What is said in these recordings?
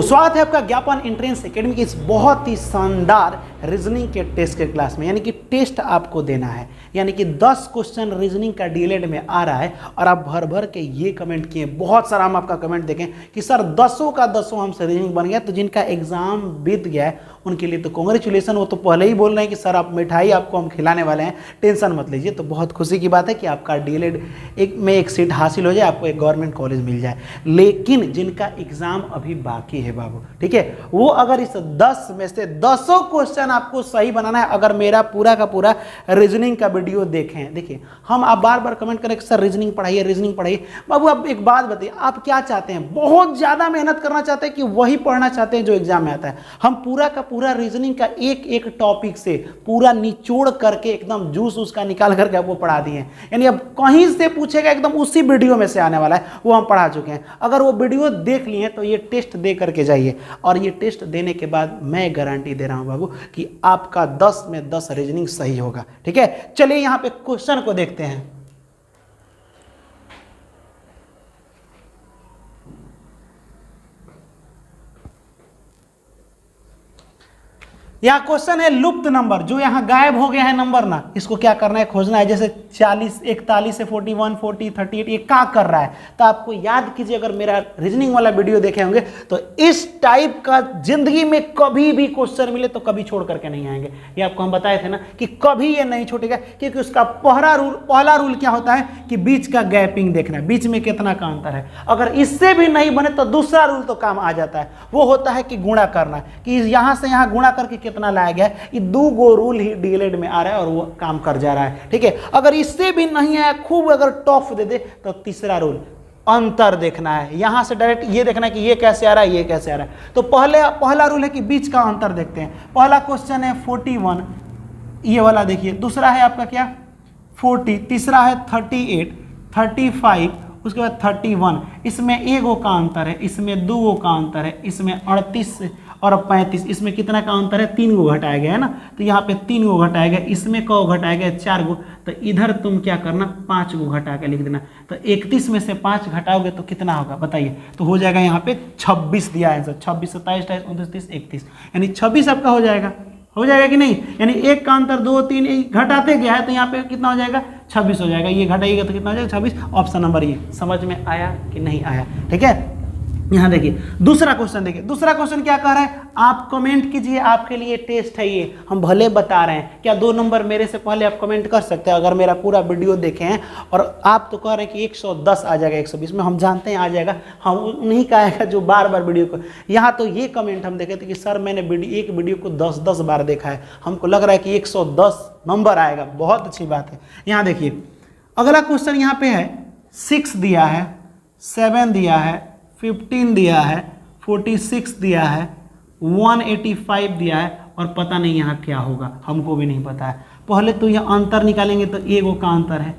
स्वागत है आपका ज्ञापन एंट्रेंस एकेडमी की इस बहुत ही शानदार रीजनिंग के टेस्ट के क्लास में। यानी कि टेस्ट आपको देना है, यानी कि 10 क्वेश्चन रीजनिंग का डीएलएड में आ रहा है और आप भर भर के ये कमेंट किए, बहुत सारा हम आपका कमेंट देखें कि सर 10 का 10 हमसे रीजनिंग बन गया। तो जिनका एग्जाम बीत गया है उनके लिए तो कांग्रेचुलेसन, वो तो पहले ही बोल रहे हैं कि सर आप मिठाई आपको हम खिलाने वाले हैं, टेंशन मत लीजिए। तो बहुत खुशी की बात है कि आपका डीएलएड में एक सीट हासिल हो जाए, आपको एक गवर्नमेंट कॉलेज मिल जाए। लेकिन जिनका एग्जाम अभी बाकी है बाबू, ठीक है, वो अगर इस 10 में से 10 क्वेश्चन आपको सही बनाना है, अगर मेरा पूरा का पूरा रीजनिंग का वीडियो देखें, देखिए हम आप बार बार कमेंट करें कि सर रीजनिंग पढ़ाइए बाबू। आप एक बात बताइए, आप क्या चाहते हैं? बहुत ज़्यादा मेहनत करना चाहते हैं कि वही पढ़ना चाहते हैं जो एग्जाम में आता है? हम पूरा का पूरा रीजनिंग का एक एक टॉपिक से पूरा निचोड़ करके एकदम जूस उसका निकाल करके आपको पढ़ा दिए हैं। यानी अब कहीं से पूछेगा एकदम उसी वीडियो में से आने वाला है, वो हम पढ़ा चुके हैं। अगर वो वीडियो देख लिए तो ये टेस्ट दे करके जाइए, और ये टेस्ट देने के बाद मैं गारंटी दे रहा हूं बाबू कि आपका 10 में 10 रीजनिंग सही होगा। ठीक है, चलिए यहां पे क्वेश्चन को देखते हैं। यहाँ क्वेश्चन है लुप्त नंबर, जो यहाँ गायब हो गया है नंबर ना, इसको क्या करना है? खोजना है। जैसे 40, 41 से 41, 40, 38 ये क्या कर रहा है? तो आपको याद कीजिए, अगर मेरा रीजनिंग वाला वीडियो देखे होंगे तो इस टाइप का जिंदगी में कभी भी क्वेश्चन मिले तो कभी छोड़ करके नहीं आएंगे। ये आपको हम बताए थे ना कि कभी ये नहीं छूटेगा, क्योंकि उसका पहला रूल क्या होता है कि बीच का गैपिंग देखना है, बीच में कितना का अंतर है। अगर इससे भी नहीं बने तो दूसरा रूल तो काम आ जाता है, वो होता है कि गुणा करना, कि यहां से यहां गुणा करके कितना लाया गया है। ये 2 रूल ही डीएलएड में आ रहा है और वो काम कर जा रहा है। ठीक है, अगर इससे भी नहीं आया, खूब अगर टॉफ दे दे, तो तीसरा रूल अंतर देखना है। यहां से डायरेक्ट ये देखना है कि ये कैसे आ रहा है, ये कैसे आ रहा है। तो पहला रूल है कि बीच का अंतर देखते हैं। पहला क्वेश्चन है 41, ये वाला देखिए। दूसरा है आपका क्या 40, तीसरा है 38, 35, उसके बाद 31। इसमें 1 का अंतर है, इसमें 2 का अंतर है, इसमें 38 और 35, इसमें कितना का अंतर है? 3 घटाया गया है ना, तो यहाँ पे 3 घटाया गया, इसमें कौ घटाया गया? 4। तो इधर तुम क्या करना, 5 घटा के लिख देना। तो 31 में से 5 घटाओगे तो कितना होगा बताइए? तो हो जाएगा यहाँ पे 26 दिया है आंसर। 26, 27, 28, 29, 30, 31, यानी 26 आपका हो जाएगा कि नहीं? यानी 1 का अंतर 2, 3 घटाते गया है तो यहाँ पे कितना हो जाएगा? 26 हो जाएगा। ये घटाइएगा तो कितना हो जाएगा? 26। ऑप्शन नंबर ये। समझ में आया कि नहीं आया? ठीक है, यहां देखिए दूसरा क्वेश्चन। देखिए दूसरा क्वेश्चन क्या कह रहा है, आप कमेंट कीजिए, आपके लिए टेस्ट है ये, हम भले बता रहे हैं। क्या 2 नंबर मेरे से पहले आप कमेंट कर सकते हैं अगर मेरा पूरा वीडियो देखे हैं? और आप तो कह रहे हैं कि 110 आ जाएगा, 120 में, हम जानते हैं आ जाएगा, हम उन्हीं का आएगा जो बार बार वीडियो को। यहाँ तो ये कमेंट हम देखे थे कि सर मैंने एक वीडियो को 10-10 बार देखा है, हमको लग रहा है कि 110 नंबर आएगा। बहुत अच्छी बात है। यहाँ देखिए अगला क्वेश्चन यहाँ पे है 6 दिया है, 7 दिया है, 15 दिया है, 46 दिया है, 185 दिया है, और पता नहीं यहाँ क्या होगा, हमको भी नहीं पता है। पहले तो यहाँ अंतर निकालेंगे तो 1 का अंतर है,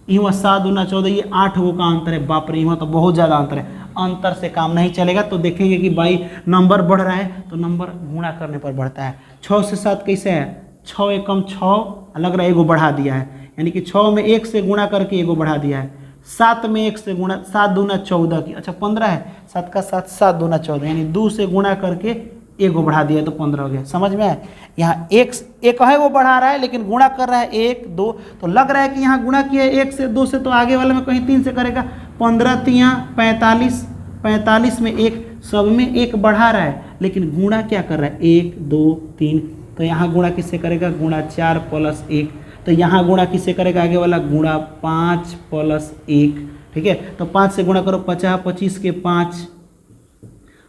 यहाँ 7 दूना 14, ये 8 का अंतर है। बाप रे, यहाँ तो बहुत ज़्यादा अंतर है, अंतर से काम नहीं चलेगा। तो देखेंगे कि भाई नंबर बढ़ रहा है तो नंबर गुणा करने पर बढ़ता है। 6 से 7 कैसे है? 6 एकम 6, लग रहा है 1 बढ़ा दिया है, यानी कि 6 में 1 से गुणा करके 1 बढ़ा दिया है। 7 में 1 से गुणा, 7 दूना 14 की, अच्छा 15 है, 7 का 7, 7 दूना 14, यानी 2 से गुणा करके 1 बढ़ा दिया तो 15 हो गया। समझ में आया? यहाँ एक है वो बढ़ा रहा है लेकिन गुणा कर रहा है 1, 2, तो लग रहा है कि यहाँ गुणा किया 1 से 2 से, तो आगे वाले में कहीं 3 से करेगा। 15 3 45, 45 में 1, सब में 1 बढ़ा रहा है लेकिन गुणा क्या कर रहा है? 1, 2, 3, तो यहाँ गुणा किससे करेगा? गुणा 4 + 1, तो यहाँ गुणा किससे करेगा? आगे वाला गुणा 5 + 1। ठीक है, तो 5 से गुणा करो, 50, 25 के 5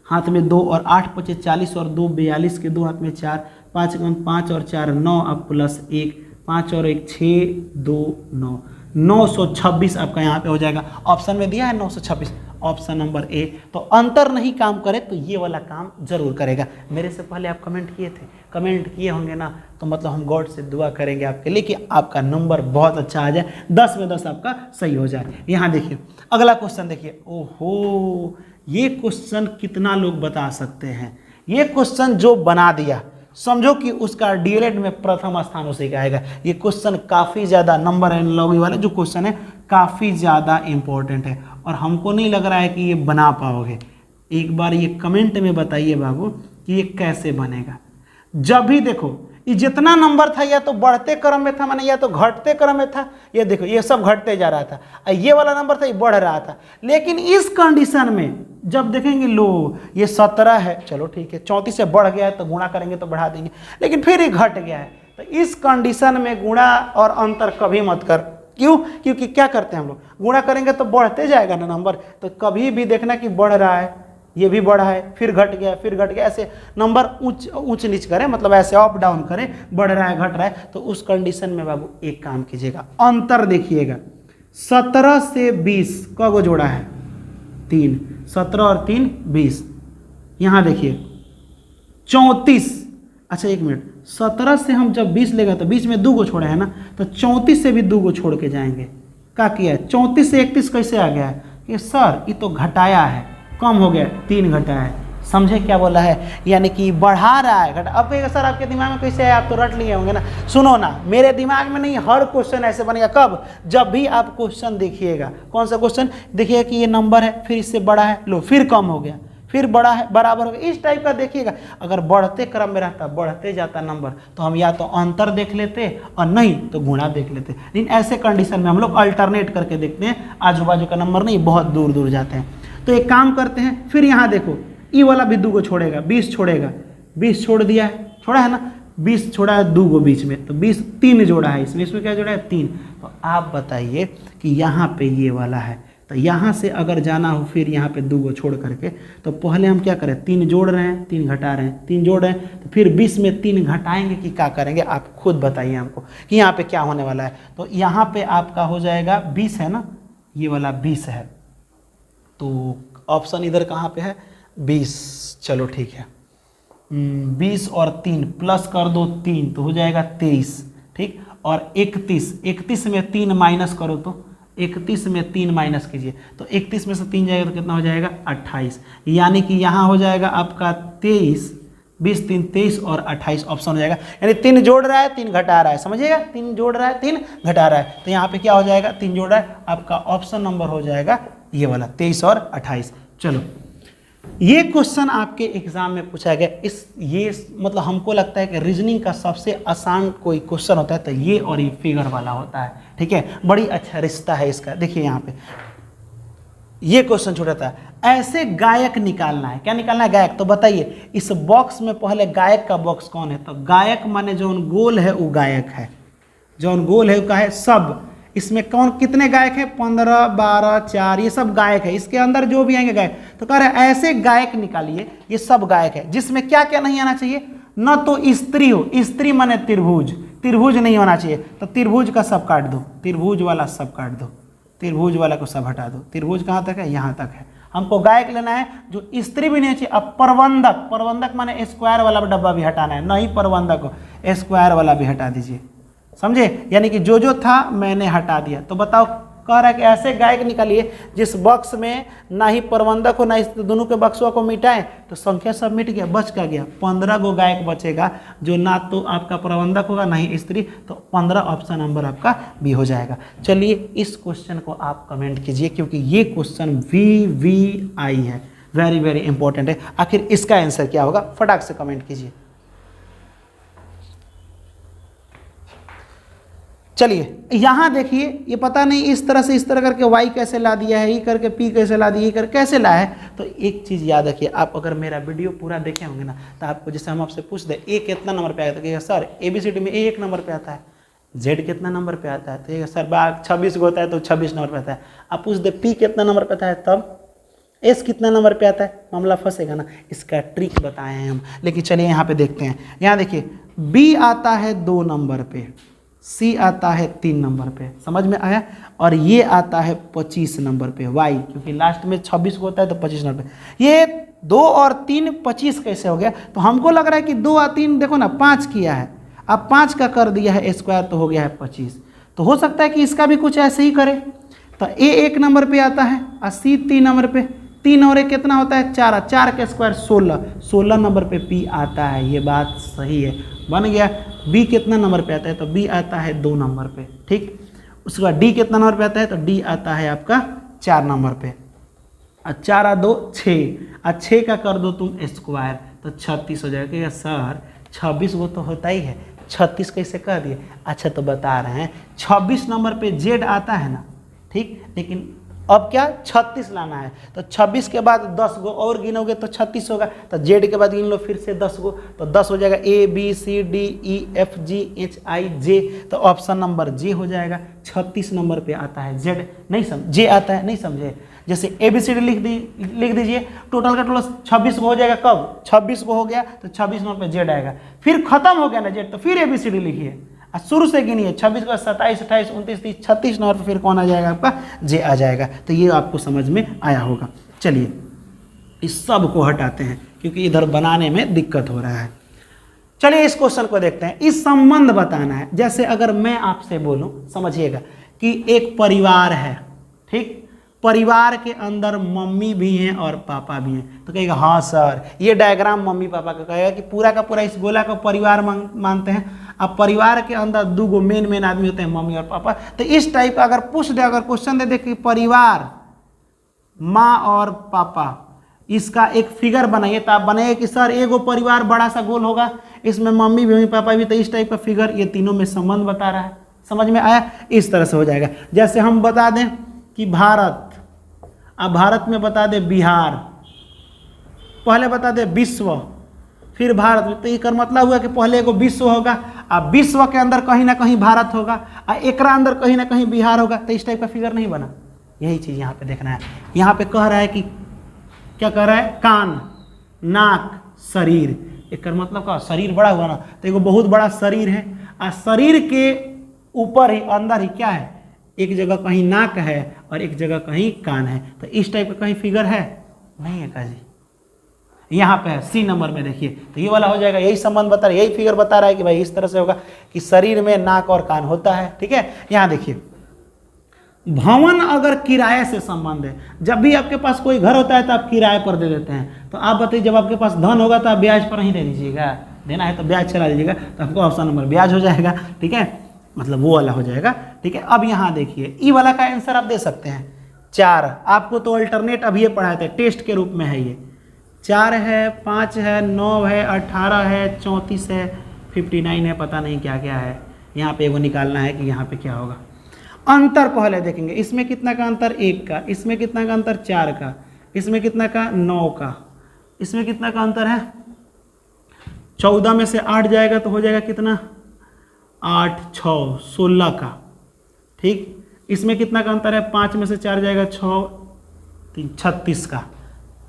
हाथ में 2, और 8 × 5 = 40, और 2 42 के 2 हाथ में 4, 5 × 5 और 4 9, अब +1, 5 और 1 6, 2 9, 926 आपका यहाँ पे हो जाएगा। ऑप्शन में दिया है 926, ऑप्शन नंबर ए। तो अंतर नहीं काम करे तो ये वाला काम जरूर करेगा। मेरे से पहले आप कमेंट किए थे, कमेंट किए होंगे ना, तो मतलब हम गॉड से दुआ करेंगे आपके लिए कि आपका नंबर बहुत अच्छा आ जाए, 10 में 10 आपका सही हो जाए। यहाँ देखिए अगला क्वेश्चन देखिए। ओहो, ये क्वेश्चन कितना लोग बता सकते हैं? ये क्वेश्चन जो बना दिया समझो कि उसका डीएलएड में प्रथम स्थान उसी का आएगा। ये क्वेश्चन काफ़ी ज़्यादा नंबर एनालॉजी वाला जो क्वेश्चन है काफ़ी ज़्यादा इंपॉर्टेंट है, और हमको नहीं लग रहा है कि ये बना पाओगे। एक बार ये कमेंट में बताइए बाबू कि ये कैसे बनेगा। जब भी देखो ये जितना नंबर था या तो बढ़ते क्रम में था, माने या तो घटते क्रम में था, ये देखो ये सब घटते जा रहा था, ये वाला नंबर था ये बढ़ रहा था। लेकिन इस कंडीशन में जब देखेंगे लो ये 17 है, चलो ठीक है 34 से बढ़ गया है तो गुणा करेंगे तो बढ़ा देंगे, लेकिन फिर ये घट गया है, तो इस कंडीशन में गुणा और अंतर कभी मत कर। क्यों? क्योंकि क्या करते हैं हम लोग, गुणा करेंगे तो बढ़ते जाएगा ना नंबर, तो कभी भी देखना कि बढ़ रहा है, ये भी बढ़ा है फिर घट गया फिर घट गया, ऐसे नंबर ऊंच नीच करें, मतलब ऐसे अप डाउन करें, बढ़ रहा है घट रहा है, तो उस कंडीशन में बाबू एक काम कीजिएगा, अंतर देखिएगा। 17 से 20 का को जोड़ा है 3, 17 और 3 20, यहाँ देखिए 34, अच्छा एक मिनट, 17 से हम जब 20 लेगा तो 20 में 2 को छोड़ा है ना, तो 34 से भी 2 को छोड़ के जाएंगे। क्या किया है, 34 से 31 कैसे आ गया है कि सर ये तो घटाया है, कम हो गया 3 घटाया है, समझे क्या बोला है, यानी कि बढ़ा रहा है घटा। अब कहेगा सर आपके दिमाग में कैसे है, आप तो रट लिए होंगे ना, सुनो ना, मेरे दिमाग में नहीं, हर क्वेश्चन ऐसे बनेगा। कब? जब भी आप क्वेश्चन देखिएगा। कौन सा क्वेश्चन देखिएगा कि ये नंबर है फिर इससे बड़ा है, लो फिर कम हो गया फिर बड़ा है बराबर हो गया, इस टाइप का देखिएगा। अगर बढ़ते क्रम में रहता, बढ़ते जाता नंबर, तो हम या तो अंतर देख लेते और नहीं तो गुणा देख लेते। लेकिन ऐसे कंडीशन में हम लोग अल्टरनेट करके देखते हैं, आजू बाजू का नंबर नहीं, बहुत दूर दूर जाते हैं। तो एक काम करते हैं, फिर यहाँ देखो ई वाला भी 2 को छोड़ेगा, 20 छोड़ेगा, 20 छोड़ दिया है, छोड़ा है ना, 20 छोड़ा है 2 को बीच में, तो 20 3 जोड़ा है इसमें क्या जोड़ा है 3। तो आप बताइए कि यहाँ पे ये वाला है, तो यहाँ से अगर जाना हो फिर यहाँ पे 2 को छोड़ करके, तो पहले हम क्या करें, 3 जोड़ रहे हैं 3 घटा रहे हैं, 3 जोड़ रहे हैं, तो फिर 20 में 3 घटाएंगे कि क्या करेंगे, आप खुद बताइए हमको कि यहाँ पे क्या होने वाला है। तो यहाँ पे आपका हो जाएगा 20 है ना, ये वाला 20 है, तो ऑप्शन इधर कहाँ पे है 20, चलो ठीक है 20 और 3 प्लस कर दो 3 तो हो जाएगा 23, ठीक। और 31 में 3 माइनस करो तो 31 में 3 माइनस कीजिए तो 31 में से 3 जाएगा तो कितना हो जाएगा 28, यानी कि यहाँ हो जाएगा आपका 23, 20 3 23 और 28 ऑप्शन हो जाएगा। यानी 3 जोड़ रहा है 3 घटा रहा है, समझिएगा, 3 जोड़ रहा है 3 घटा रहा है, तो यहाँ पे क्या हो जाएगा 3 जोड़ रहा है, आपका ऑप्शन नंबर हो जाएगा ये वाला 23 और 28। चलो ये क्वेश्चन आपके एग्जाम में पूछा गया, ये मतलब हमको लगता है कि रीजनिंग का सबसे आसान कोई क्वेश्चन होता है तो ये और ये फिगर वाला होता है, ठीक है, बड़ी अच्छा रिश्ता है इसका। देखिए यहाँ पे ये क्वेश्चन छोटा था, ऐसे गायक निकालना है, क्या निकालना है गायक, तो बताइए इस बॉक्स में पहले गायक का बॉक्स कौन है, तो गायक माने जो गोल है वो गायक है, जो गोल है वो का है सब, इसमें कौन कितने गायक है 15 12 4 ये सब गायक है, इसके अंदर जो भी आएंगे गायक, तो कह रहे हैं ऐसे गायक निकालिए, ये सब गायक है जिसमें क्या क्या नहीं आना चाहिए, न तो स्त्री हो, स्त्री माने त्रिभुज, त्रिभुज नहीं होना चाहिए, तो त्रिभुज का सब काट दो, त्रिभुज वाला सब काट दो, त्रिभुज वाला को सब हटा दो, त्रिभुज कहाँ तक है यहाँ तक है, हमको गायक लेना है जो स्त्री भी नहीं चाहिए। अब प्रबंधक, प्रबंधक माने स्क्वायर वाला डब्बा भी हटाना है, नहीं प्रबंधक हो स्क्वायर वाला भी हटा दीजिए, समझे, यानी कि जो था मैंने हटा दिया। तो बताओ कह रहा है कि ऐसे गायक निकालिए जिस बॉक्स में ना ही प्रबंधक हो ना इस दोनों के बक्सों को मिटाएं, तो संख्या सब मिट गया, बच क्या गया 15 गो गायक बचेगा, जो ना तो आपका प्रबंधक होगा ना ही स्त्री, तो 15 ऑप्शन नंबर आपका भी हो जाएगा। चलिए इस क्वेश्चन को आप कमेंट कीजिए क्योंकि ये क्वेश्चन VVI है, वेरी वेरी इंपॉर्टेंट है। आखिर इसका आंसर क्या होगा, फटाक से कमेंट कीजिए। चलिए यहाँ देखिए, ये पता नहीं इस तरह से इस तरह करके y कैसे ला दिया है, ये करके p कैसे ला दिया, ये कर कैसे लाया है। तो एक चीज़ याद रखिए, आप अगर मेरा वीडियो पूरा देखे होंगे ना, तो आपको जैसे हम आपसे पूछ दे a कितना नंबर पे आता है, सर ABCD में a 1 नंबर पे आता है, z कितना नंबर पे आता है, तो सर 26 होता है तो 26 नंबर पे आता है। आप पूछ दे p कितना नंबर पे आता है, तब s कितना नंबर पे आता है, मामला फंसेगा ना। इसका ट्रिक बताए हैं हम, लेकिन चलिए यहाँ पे देखते हैं। यहाँ देखिए b आता है 2 नंबर पे, C आता है 3 नंबर पे, समझ में आया, और ये आता है 25 नंबर पे y, क्योंकि लास्ट में 26 होता है तो 25 नंबर पे। ये 2 और 3 25 कैसे हो गया, तो हमको लग रहा है कि 2 और 3 देखो ना 5 किया है, अब 5 का कर दिया है स्क्वायर तो हो गया है 25। तो हो सकता है कि इसका भी कुछ ऐसे ही करे, तो A 1 नंबर पे आता है और C 3 नंबर पे, 3 और 1 कितना होता है 4, 4 के स्क्वायर 16 नंबर पे P आता है, ये बात सही है, बन गया। B कितना नंबर पे आता है, तो B आता है 2 नंबर पे, ठीक। उसके बाद D कितना नंबर पे आता है, तो D आता है आपका 4 नंबर पे। और 4 और 2 6 और 6 का कर दो तुम स्क्वायर तो 36 हो जाएगा। सर 26 वो तो होता ही है, 36 कैसे कर दिए? अच्छा तो बता रहे हैं 26 नंबर पे जेड आता है ना, ठीक, लेकिन अब क्या 36 लाना है तो 26 के बाद 10 गो और गिनोगे तो 36 होगा, तो जेड के बाद गिन लो फिर से 10 गो तो 10 हो जाएगा। A B C D E F G H I J, तो ऑप्शन नंबर जे हो जाएगा। 36 नंबर पे आता है जेड, नहीं समझ जे आता है, नहीं समझे? जैसे ए बी सी डी लिख दीजिए, टोटल का टोटल 26 को हो जाएगा। कब 26 को हो गया तो 26 नंबर पे जेड आएगा, फिर खत्म हो गया ना जेड तो फिर ए बी सी डी लिखिए और शुरू से गिनिए 26 के बाद 27 28 29 30 36 नंबर पर फिर कौन आ जाएगा? आपका जे आ जाएगा। तो ये आपको समझ में आया होगा। चलिए इस सब को हटाते हैं क्योंकि इधर बनाने में दिक्कत हो रहा है। चलिए इस क्वेश्चन को देखते हैं। इस संबंध बताना है। जैसे अगर मैं आपसे बोलूं, समझिएगा कि एक परिवार है, ठीक, परिवार के अंदर मम्मी भी हैं और पापा भी हैं, तो कहेगा हाँ सर, ये डायग्राम मम्मी पापा का कहेगा कि पूरा का पूरा इस गोला का परिवार मानते हैं। अब परिवार के अंदर 2 गो मेन आदमी होते हैं, मम्मी और पापा। तो इस टाइप का अगर पूछ दे, अगर क्वेश्चन दे दे कि परिवार माँ और पापा, इसका एक फिगर बनाइए, तो आप बनाइए कि सर एगो परिवार बड़ा सा गोल होगा, इसमें मम्मी भी पापा भी, तो इस टाइप का फिगर, ये तीनों में संबंध बता रहा है। समझ में आया? इस तरह से हो जाएगा। जैसे हम बता दें कि भारत, अब भारत में बता दे बिहार, पहले बता दे विश्व, फिर भारत, तो एक मतलब हुआ कि पहले एगो विश्व होगा, अब विश्व के अंदर कहीं ना कहीं भारत होगा और एकरा अंदर कहीं ना कहीं बिहार होगा, तो इस टाइप का फिगर नहीं बना। यही चीज़ यहाँ पे देखना है। यहाँ पे कह रहा है कि क्या कह रहा है? कान, नाक, शरीर, एक मतलब का शरीर बड़ा हुआ ना, तो एगो बहुत बड़ा शरीर है और शरीर के ऊपर ही अंदर ही क्या है? एक जगह कहीं नाक है और एक जगह कहीं कान है, तो इस टाइप का कहीं फिगर है नहीं है का जी? यहाँ पे है सी नंबर में, देखिए तो ये वाला हो जाएगा। यही संबंध बता रहा है, यही फिगर बता रहा है कि भाई इस तरह से होगा कि शरीर में नाक और कान होता है। ठीक है, यहाँ देखिए भवन अगर किराए से संबंध है, जब भी आपके पास कोई घर होता है तो आप किराए पर दे देते हैं। तो आप बताइए जब आपके पास धन होगा तो आप ब्याज पर ही दे दीजिएगा, देना है तो ब्याज चला दीजिएगा, तो आपको ऑप्शन नंबर ब्याज हो जाएगा। ठीक है, मतलब वो वाला हो जाएगा। ठीक है, अब यहाँ देखिए ई वाला का आंसर आप दे सकते हैं 4। आपको तो अल्टरनेट अभी ये पढ़ाए थे, टेस्ट के रूप में है ये। 4 है, 5 है, 9 है, 18 है, 34 है, 59 है, पता नहीं क्या क्या है। यहाँ पे वो निकालना है कि यहाँ पे क्या होगा। अंतर पहले देखेंगे, इसमें कितना का अंतर? 1 का। इसमें कितना का अंतर? 4 का। इसमें कितना का? 9 का। इसमें कितना का अंतर है? 14 में से 8 जाएगा तो हो जाएगा कितना? 8 6 16 का। ठीक, इसमें कितना का अंतर है? 5 में से 4 जाएगा 6 3 36 का।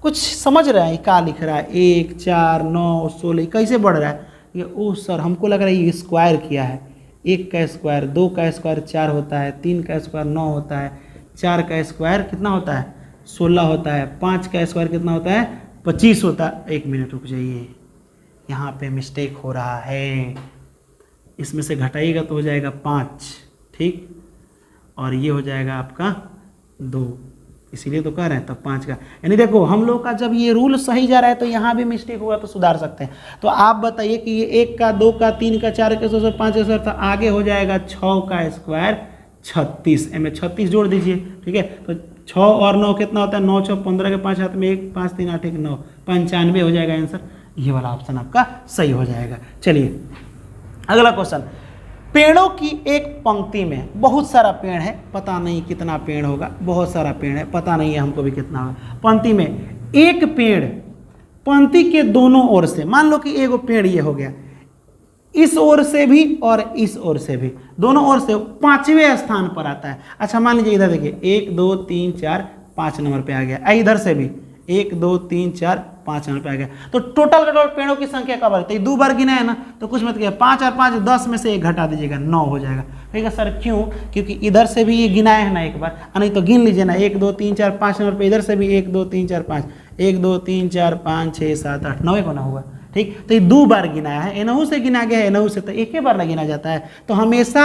कुछ समझ रहा है क्या लिख रहा है? 1 4 9 16 कैसे बढ़ रहा है ये? ओ सर हमको लग रहा है ये स्क्वायर किया है। 1 का स्क्वायर 2 का स्क्वायर 4 होता है, 3 का स्क्वायर 9 होता है, 4 का स्क्वायर कितना होता है? 16 होता है, 5 का स्क्वायर कितना होता है? 25 होता है। 1 मिनट रुक जाइए, यहाँ पे मिस्टेक हो रहा है। इसमें से घटाइएगा तो हो जाएगा 5। ठीक, और ये हो जाएगा आपका 2, इसीलिए तो कह रहे हैं तब 5 का। यानी देखो हम लोग का जब ये रूल सही जा रहा है तो यहाँ भी मिस्टेक हुआ तो सुधार सकते हैं। तो आप बताइए कि ये 1 का 2 का 3 का 4 का 5 का स्क्वायर, तो आगे हो जाएगा 6 का स्क्वायर 36। में 36 जोड़ दीजिए। ठीक है, तो 6 और 9 कितना होता है? 9 6 15 के 5 हाथ में 1 5 3 8 1 9 95 हो जाएगा आंसर। ये वाला ऑप्शन आपका सही हो जाएगा। चलिए अगला क्वेश्चन। पेड़ों की एक पंक्ति में बहुत सारा पेड़ है, पता नहीं कितना पेड़ होगा, बहुत सारा पेड़ है, पता नहीं है हमको भी कितना होगा। पंक्ति में एक पेड़ पंक्ति के दोनों ओर से, मान लो कि एगो पेड़ ये हो गया, इस ओर से भी और इस ओर से भी, दोनों ओर से 5वें स्थान पर आता है। अच्छा मान लीजिए इधर देखिए 1 2 3 4 5 नंबर पे आ गया, इधर से भी 1 2 3 4 5 नंबर पे आ गया। तो टोटल का टोटल पेड़ों की संख्या कब आती है? 2 बार गिना है ना, तो कुछ मत किया, 5 और 5 10 में से 1 घटा दीजिएगा, 9 हो जाएगा। ठीक है सर क्यों? क्योंकि इधर से भी ये गिनाए है ना एक बार, नहीं तो गिन लीजिए ना 1 2 3 4 5 नंबर पे, इधर से भी 1 2 3 4 5 1 2 3 4 5 6 7 8 9 को ना हुआ। ठीक, तो ये 2 बार गिनाया है, एनहू से गिना गया है, एनहू से तो एक ही बार ना गिना जाता है। तो हमेशा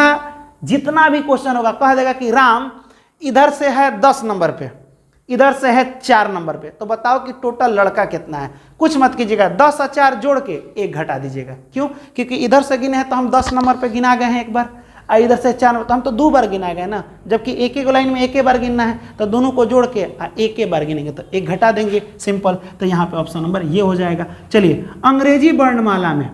जितना भी क्वेश्चन होगा कह देगा कि राम इधर से है 10 नंबर पे, इधर से है 4 नंबर पे, तो बताओ कि टोटल लड़का कितना है। कुछ मत कीजिएगा, 10 और 4 जोड़ के 1 घटा दीजिएगा। क्यों? क्योंकि इधर से गिने हैं तो हम 10 नंबर पे गिना गए हैं एक बार, इधर से 4 तो हम तो 2 बार गिना गए ना, जबकि एक एक लाइन में एक बार गिनना है, तो दोनों को जोड़ के एक बार गिनेंगे तो एक घटा देंगे, सिंपल। तो यहाँ पे ऑप्शन नंबर ये हो जाएगा। चलिए, अंग्रेजी वर्णमाला में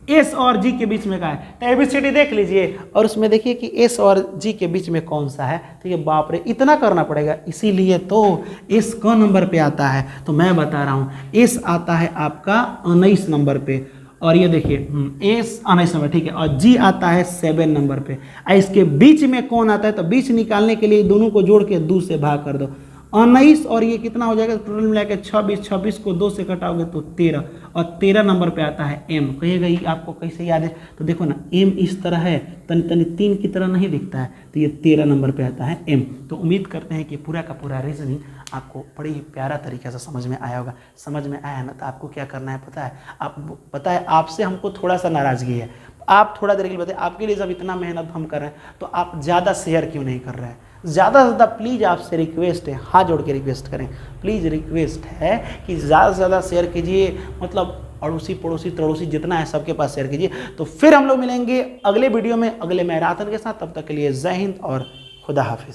एस और जी के बीच में का है, तो एबीसीडी देख लीजिए और उसमें देखिए कि एस और जी के बीच में कौन सा है। ठीक है, बाप रे इतना करना पड़ेगा, इसीलिए तो एस क नंबर पे आता है। तो मैं बता रहा हूँ एस आता है आपका 19 नंबर पे, और ये देखिए एस 19 नंबर, ठीक है, और जी आता है 7 नंबर पे। इसके बीच में कौन आता है, तो बीच निकालने के लिए दोनों को जोड़ के 2 से भाग कर दो। 19 और ये कितना हो जाएगा, टोटल मिला के 26, 26 को 2 से कटाओगे तो 13, और 13 नंबर पे आता है एम। कहिएगा ये आपको कैसे याद है, तो देखो ना एम इस तरह है, तनी तनी 3 की तरह नहीं दिखता है, तो ये 13 नंबर पे आता है एम। तो उम्मीद करते हैं कि पूरा का पूरा रीजनिंग आपको बड़ी ही प्यारा तरीके से समझ में आया होगा। समझ में आया ना, तो आपको क्या करना है पता है, आप पता है आपसे हमको थोड़ा सा नाराज़गी है, आप थोड़ा देर के लिए बताइए, आपके लिए जब इतना मेहनत हम कर रहे हैं तो आप ज़्यादा शेयर क्यों नहीं कर रहे हैं। ज़्यादा से ज़्यादा प्लीज़ आपसे रिक्वेस्ट है, हाथ जोड़ के रिक्वेस्ट करें, प्लीज़ रिक्वेस्ट है कि ज़्यादा से ज़्यादा शेयर कीजिए, मतलब अड़ोसी पड़ोसी तड़ोसी जितना है सबके पास शेयर कीजिए। तो फिर हम लोग मिलेंगे अगले वीडियो में अगले मैराथन के साथ, तब तक के लिए जय हिंद और खुदा हाफिज़।